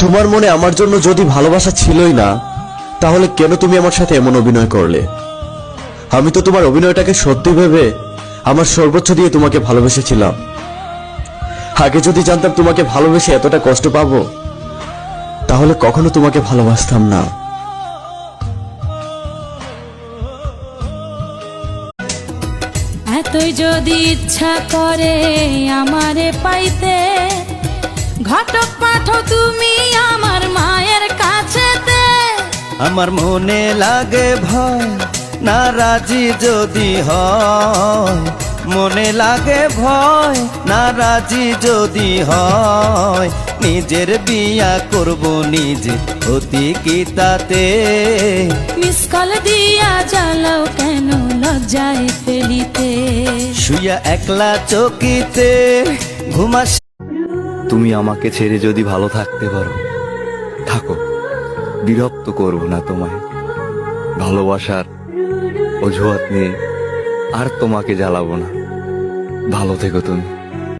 তোমার মনে আমার জন্য যদি ভালোবাসা ছিলই না, তাহলে কেন তুমি আমার সাথে এমন অভিনয় করলে? আমি তো তোমার অভিনয়টাকে সত্যি ভেবে আমার সর্বোচ্চ দিয়ে তোমাকে ভালোবেসেছিলাম। আগে যদি জানতাম তোমাকে ভালোবেসে এতটা কষ্ট পাবো, তাহলে কখনো তোমাকে ভালোবাসতাম না। এতই যদি ইচ্ছা করে আমারে পাইতে, ঘটক পাঠো তুমি আমার মায়ের কাছেতে। আমার মনে লাগে ভয়, নারাজি যদি হয়, মনে লাগে ভয়, নারাজি যদি হয়। নিজের বিয়া করব নিজে, অতি কি তাতে? মিস কল দিয়া জ্বালাও কেন লজ্জায় ফেলিতে? শুয়া একলা চকিতে ঘুমাস। তুমি আমাকে ছেড়ে যদি ভালো থাকতে পারো, থাকো, বিরক্ত করব না তোমায়। ভালোবাসার অজুহাত নিয়ে আর তোমাকে জ্বালাবো না। ভালো থেকো তুমি।